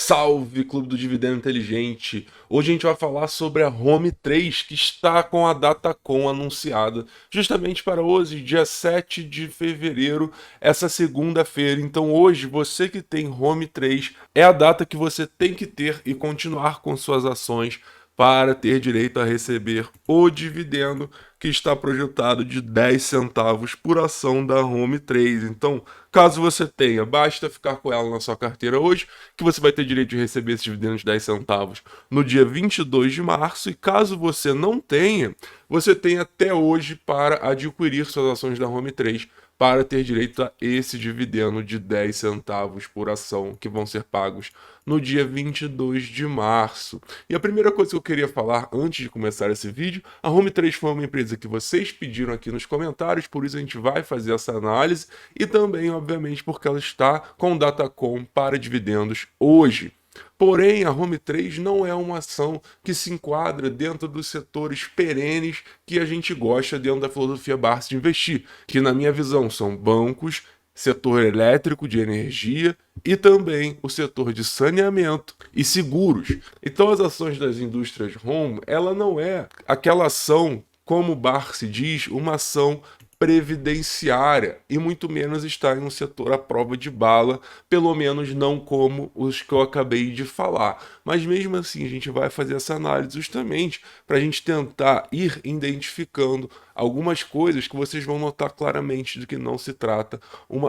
Salve, Clube do Dividendo Inteligente! Hoje a gente vai falar sobre a Home 3, que está com a Datacom anunciada justamente para hoje, dia 7 de fevereiro, essa segunda-feira. Então hoje, você que tem Home 3, é a data que você tem que ter e continuar com suas ações para ter direito a receber o dividendo que está projetado de 10 centavos por ação da Home 3. Então, caso você tenha, basta ficar com ela na sua carteira hoje, que você vai ter direito de receber esse dividendo de 10 centavos no dia 22 de março. E caso você não tenha, você tem até hoje para adquirir suas ações da Home 3 para ter direito a esse dividendo de 10 centavos por ação que vão ser pagos no dia 22 de março. E a primeira coisa que eu queria falar antes de começar esse vídeo, a Home 3 foi uma empresa que vocês pediram aqui nos comentários, por isso a gente vai fazer essa análise e também, obviamente, porque ela está com Datacom para dividendos hoje. Porém, a Home 3 não é uma ação que se enquadra dentro dos setores perenes que a gente gosta dentro da filosofia Barsi de investir, que na minha visão são bancos, setor elétrico de energia e também o setor de saneamento e seguros. Então as ações das indústrias home, ela não é aquela ação, como o Barsi diz, uma ação previdenciária e muito menos está em um setor à prova de bala, pelo menos não como os que eu acabei de falar. Mas mesmo assim a gente vai fazer essa análise justamente para a gente tentar ir identificando algumas coisas que vocês vão notar claramente de que não se trata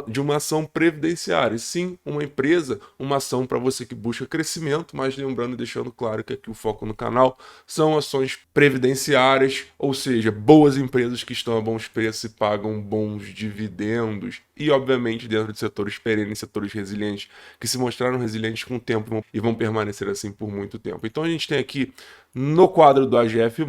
de uma ação previdenciária, e sim uma empresa, uma ação para você que busca crescimento, mas lembrando e deixando claro que aqui o foco no canal são ações previdenciárias, ou seja, boas empresas que estão a bons preços e pagam bons dividendos, e obviamente dentro de setores perenes, setores resilientes, que se mostraram resilientes com o tempo e vão permanecer assim por muito tempo. Então a gente tem aqui no quadro do AGF+,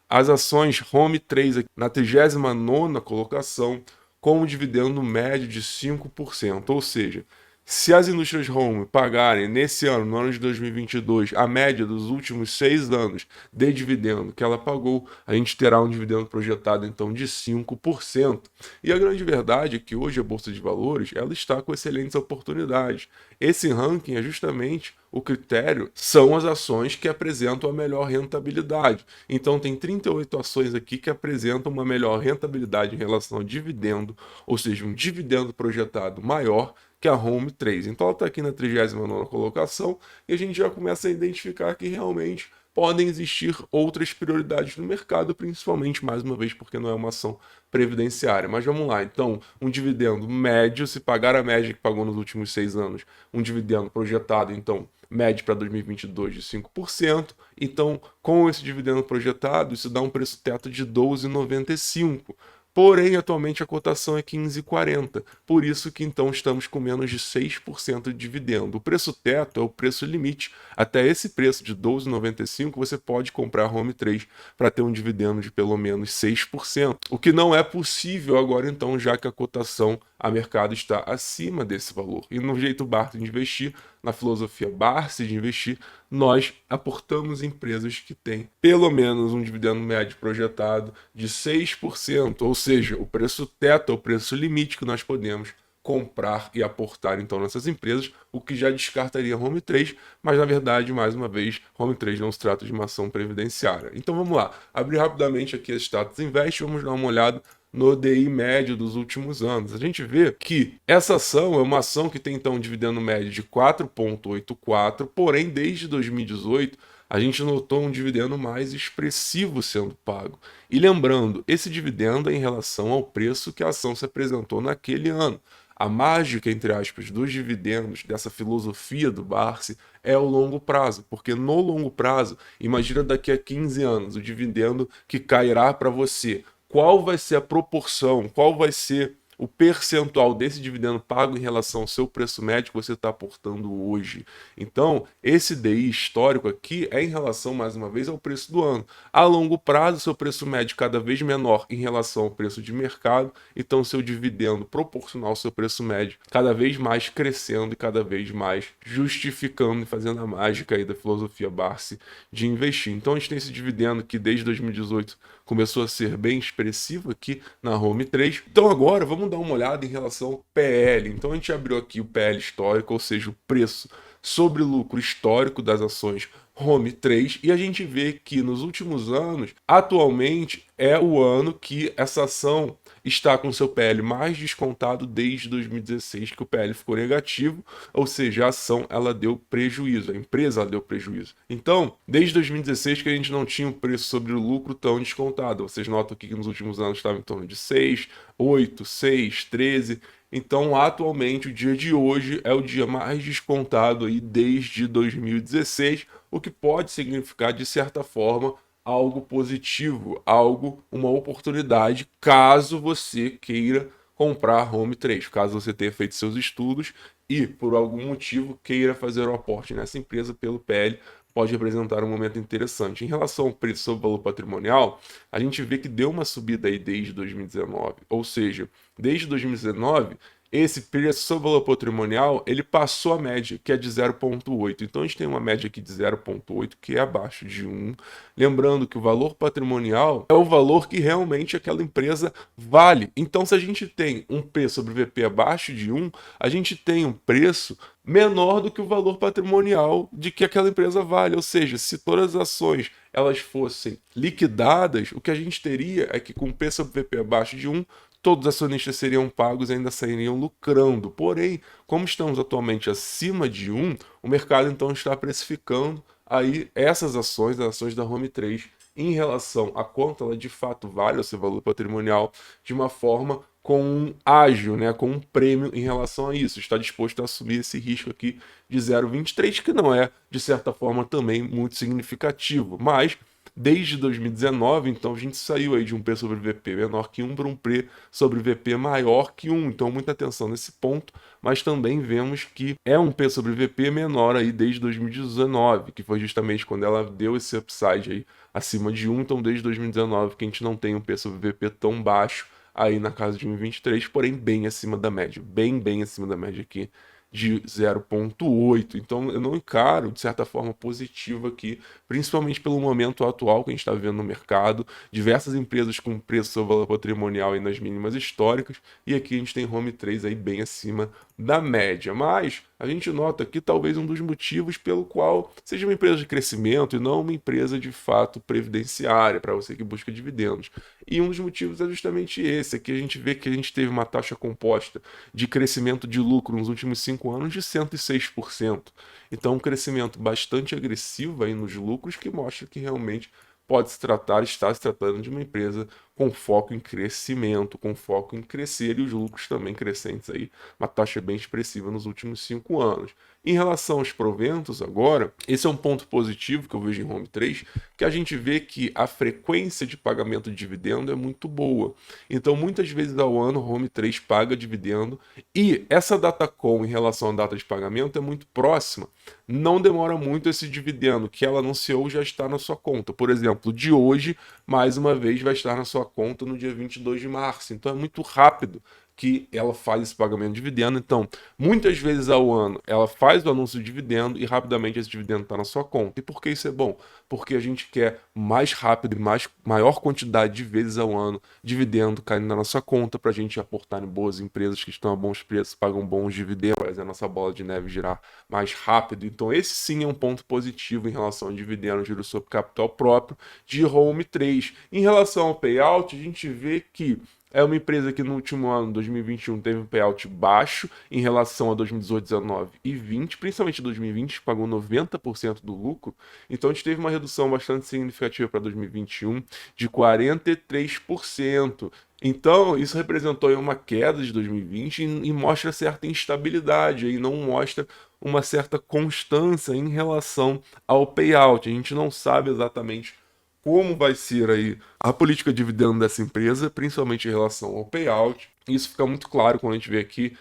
as ações Home 3 na 39ª colocação, com um dividendo médio de 5%, ou seja, se as indústrias home pagarem nesse ano, no ano de 2022, a média dos últimos 6 anos de dividendo que ela pagou, a gente terá um dividendo projetado então de 5%. E a grande verdade é que hoje a Bolsa de Valores ela está com excelentes oportunidades. Esse ranking é justamente o critério, são as ações que apresentam a melhor rentabilidade. Então tem 38 ações aqui que apresentam uma melhor rentabilidade em relação ao dividendo, ou seja, um dividendo projetado maior que a Home 3. Então ela está aqui na 39ª colocação e a gente já começa a identificar que realmente podem existir outras prioridades no mercado, principalmente, mais uma vez, porque não é uma ação previdenciária. Mas vamos lá, então, um dividendo médio, se pagar a média que pagou nos últimos 6 anos, um dividendo projetado, então, médio para 2022 de 5%, então, com esse dividendo projetado, isso dá um preço teto de 12,95. Porém, atualmente a cotação é 15,40, por isso que então estamos com menos de 6% de dividendo. O preço teto é o preço limite. Até esse preço de 12,95 você pode comprar a Home 3 para ter um dividendo de pelo menos 6%, o que não é possível agora então, já que a cotação a mercado está acima desse valor. E no jeito Barsi de investir, na filosofia Barsi de investir, nós aportamos em empresas que têm pelo menos um dividendo médio projetado de 6%, ou seja, o preço teto é o preço limite que nós podemos comprar e aportar então nessas empresas, o que já descartaria a Home 3, mas na verdade, mais uma vez, Home 3 não se trata de uma ação previdenciária. Então vamos lá, abrir rapidamente aqui a Status Invest, vamos dar uma olhada no DI médio dos últimos anos. A gente vê que essa ação é uma ação que tem então um dividendo médio de 4,84, porém desde 2018 a gente notou um dividendo mais expressivo sendo pago. E lembrando, esse dividendo é em relação ao preço que a ação se apresentou naquele ano. A mágica, entre aspas, dos dividendos, dessa filosofia do Barsi, é o longo prazo, porque no longo prazo, imagina daqui a 15 anos, o dividendo que cairá para você, qual vai ser a proporção, qual vai ser o percentual desse dividendo pago em relação ao seu preço médio que você está aportando hoje. Então, esse DI histórico aqui é em relação, mais uma vez, ao preço do ano. A longo prazo, seu preço médio cada vez menor em relação ao preço de mercado, então seu dividendo proporcional ao seu preço médio cada vez mais crescendo e cada vez mais justificando e fazendo a mágica aí da filosofia Barsi de investir. Então, a gente tem esse dividendo que desde 2018 começou a ser bem expressivo aqui na Home 3. Então agora vamos dar uma olhada em relação ao PL. Então a gente abriu aqui o PL histórico, ou seja, o preço sobre o lucro histórico das ações Home 3 e a gente vê que nos últimos anos, atualmente é o ano que essa ação está com seu PL mais descontado desde 2016, que o PL ficou negativo, ou seja, a ação ela deu prejuízo, a empresa ela deu prejuízo. Então, desde 2016 que a gente não tinha um preço sobre o lucro tão descontado. Vocês notam aqui que nos últimos anos estava em torno de 6, 8, 6, 13. Então, atualmente, o dia de hoje é o dia mais descontado aí desde 2016, o que pode significar, de certa forma, algo positivo, algo, uma oportunidade, caso você queira comprar Home 3, caso você tenha feito seus estudos e, por algum motivo, queira fazer o aporte nessa empresa pelo PL, pode representar um momento interessante. Em relação ao preço sobre valor patrimonial, a gente vê que deu uma subida aí desde 2019, ou seja, desde 2019 esse preço sobre valor patrimonial, ele passou a média, que é de 0,8. Então a gente tem uma média aqui de 0,8, que é abaixo de 1. Lembrando que o valor patrimonial é o valor que realmente aquela empresa vale. Então se a gente tem um P sobre VP abaixo de 1, a gente tem um preço menor do que o valor patrimonial de que aquela empresa vale. Ou seja, se todas as ações elas fossem liquidadas, o que a gente teria é que com P sobre VP abaixo de 1, todos os acionistas seriam pagos e ainda sairiam lucrando. Porém, como estamos atualmente acima de 1, o mercado então está precificando aí essas ações, as ações da Home 3, em relação a quanto ela de fato vale o seu valor patrimonial, de uma forma com um ágio, né, com um prêmio em relação a isso. Está disposto a assumir esse risco aqui de 0,23, que não é, de certa forma, também muito significativo. Mas desde 2019, então a gente saiu aí de um P sobre VP menor que 1 para um P sobre VP maior que 1. Então muita atenção nesse ponto, mas também vemos que é um P sobre VP menor aí desde 2019, que foi justamente quando ela deu esse upside aí acima de 1. Então desde 2019 que a gente não tem um P sobre VP tão baixo aí na casa de 1,23, porém bem acima da média, bem acima da média aqui de 0,8. Então eu não encaro de certa forma positivo aqui, principalmente pelo momento atual que a gente está vivendo no mercado, diversas empresas com preço sobre valor patrimonial aí nas mínimas históricas, e aqui a gente tem Home 3 aí bem acima da média. Mas a gente nota aqui talvez um dos motivos pelo qual seja uma empresa de crescimento e não uma empresa de fato previdenciária, para você que busca dividendos. E um dos motivos é justamente esse, aqui a gente vê que a gente teve uma taxa composta de crescimento de lucro nos últimos 5 anos de 106%. Então, um crescimento bastante agressivo aí nos lucros, que mostra que realmente pode se tratar, está se tratando de uma empresa com foco em crescimento, com foco em crescer, e os lucros também crescentes aí, uma taxa bem expressiva nos últimos 5 anos. Em relação aos proventos agora, esse é um ponto positivo que eu vejo em Home 3, que a gente vê que a frequência de pagamento de dividendo é muito boa. Então, muitas vezes ao ano, Home 3 paga dividendo, e essa Datacom em relação à data de pagamento é muito próxima. Não demora muito esse dividendo que ela anunciou já está na sua conta. Por exemplo, de hoje, mais uma vez, vai estar na sua conta no dia 22 de março. Então é muito rápido que ela faz esse pagamento de dividendo. Então, muitas vezes ao ano, ela faz o anúncio de dividendo e rapidamente esse dividendo está na sua conta. E por que isso é bom? Porque a gente quer mais rápido e maior quantidade de vezes ao ano dividendo caindo na nossa conta para a gente aportar em boas empresas que estão a bons preços, pagam bons dividendos, fazer a nossa bola de neve girar mais rápido. Então, esse sim é um ponto positivo em relação ao dividendo, juros sobre capital próprio de Home 3. Em relação ao payout, a gente vê que é uma empresa que no último ano, 2021, teve um payout baixo em relação a 2018, 2019 e 2020, principalmente 2020, que pagou 90% do lucro. Então a gente teve uma redução bastante significativa para 2021 de 43%. Então, isso representou uma queda de 2020 e mostra certa instabilidade, e não mostra uma certa constância em relação ao payout. A gente não sabe exatamente como vai ser aí a política de dividendo dessa empresa, principalmente em relação ao payout. Isso fica muito claro quando a gente vê aqui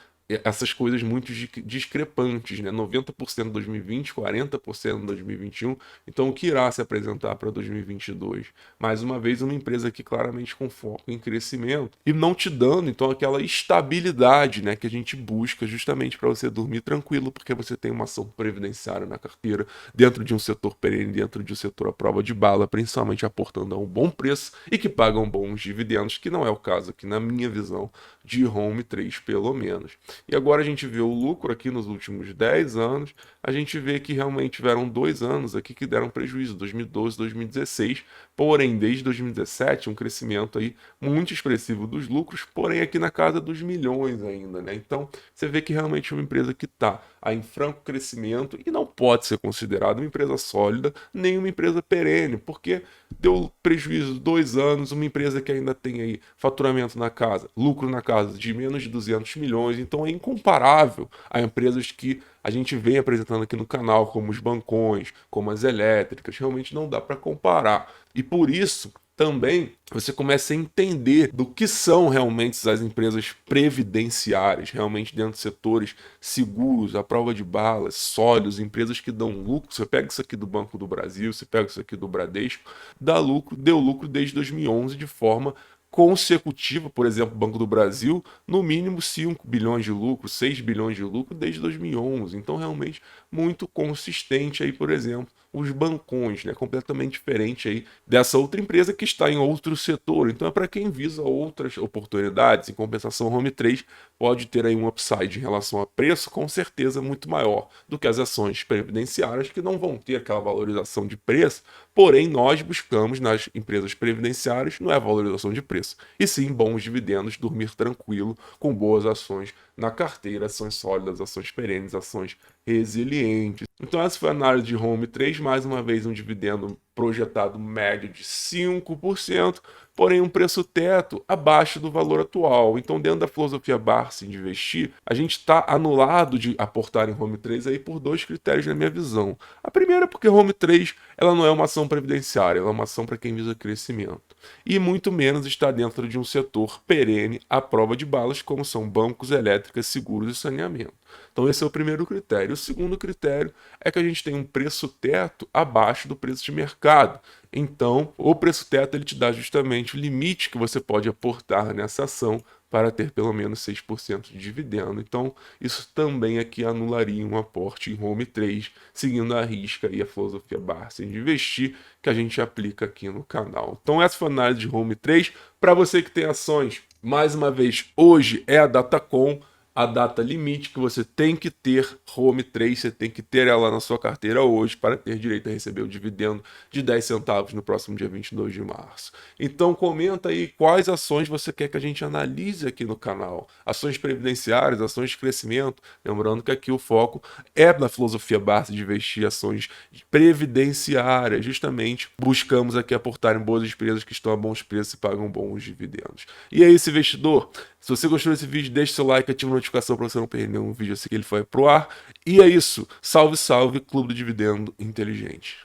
essas coisas muito discrepantes, né? 90% em 2020, 40% em 2021. Então, o que irá se apresentar para 2022? Mais uma vez, uma empresa que claramente com foco em crescimento e não te dando, então, aquela estabilidade, né, que a gente busca justamente para você dormir tranquilo, porque você tem uma ação previdenciária na carteira, dentro de um setor perene, dentro de um setor à prova de bala, principalmente aportando a um bom preço e que pagam bons dividendos, que não é o caso aqui na minha visão de Home 3, pelo menos. E agora a gente vê o lucro aqui nos últimos 10 anos, a gente vê que realmente tiveram 2 anos aqui que deram prejuízo, 2012, 2016, porém desde 2017 um crescimento aí muito expressivo dos lucros, porém aqui na casa dos milhões ainda, né? Então você vê que realmente é uma empresa que está em franco crescimento e não pode ser considerada uma empresa sólida, nem uma empresa perene, porque deu prejuízo 2 anos, uma empresa que ainda tem aí faturamento na casa, lucro na casa de menos de 200 milhões, então é incomparável a empresas que a gente vem apresentando aqui no canal, como os bancões, como as elétricas, realmente não dá para comparar. E por isso, também você começa a entender do que são realmente as empresas previdenciárias, realmente dentro de setores seguros, à prova de balas, sólidos, empresas que dão lucro. Você pega isso aqui do Banco do Brasil, você pega isso aqui do Bradesco, dá lucro, deu lucro desde 2011 de forma consecutiva, por exemplo, o Banco do Brasil, no mínimo 5 bilhões de lucro, 6 bilhões de lucro desde 2011. Então, realmente, muito consistente aí, por exemplo, os bancões, né? Completamente diferente aí dessa outra empresa que está em outro setor. Então, é para quem visa outras oportunidades. Em compensação, o Home 3 pode ter aí um upside em relação a preço, com certeza muito maior do que as ações previdenciárias, que não vão ter aquela valorização de preço. Porém, nós buscamos nas empresas previdenciárias não é valorização de preço, e sim bons dividendos, dormir tranquilo, com boas ações na carteira, ações sólidas, ações perenes, ações resilientes. Então essa foi a análise de Home 3, mais uma vez um dividendo projetado médio de 5%, porém um preço teto abaixo do valor atual. Então, dentro da filosofia Barsi de investir, a gente está anulado de aportar em Home 3 aí por dois critérios na minha visão. A primeira é porque Home 3 ela não é uma ação previdenciária, ela é uma ação para quem visa crescimento. E muito menos está dentro de um setor perene à prova de balas, como são bancos, elétricas, seguros e saneamento. Então esse é o primeiro critério. O segundo critério é que a gente tem um preço teto abaixo do preço de mercado. Então, o preço teto ele te dá justamente o limite que você pode aportar nessa ação para ter pelo menos 6% de dividendo. Então, isso também aqui anularia um aporte em Home 3, seguindo a risca e a filosofia Barsi de investir que a gente aplica aqui no canal. Então, essa foi a análise de Home 3. Para você que tem ações, mais uma vez, hoje é a Datacom, a data limite que você tem que ter Home 3, você tem que ter ela na sua carteira hoje para ter direito a receber o dividendo de 10 centavos no próximo dia 22 de março. Então comenta aí quais ações você quer que a gente analise aqui no canal. Ações previdenciárias, ações de crescimento. Lembrando que aqui o foco é na filosofia Barsi de investir em ações previdenciárias. Justamente buscamos aqui aportar em boas empresas que estão a bons preços e pagam bons dividendos. E é isso, investidor. Se você gostou desse vídeo, deixe seu like, ative a notificação para você não perder nenhum vídeo assim que ele for pro ar. E é isso. Salve, salve, Clube do Dividendo Inteligente.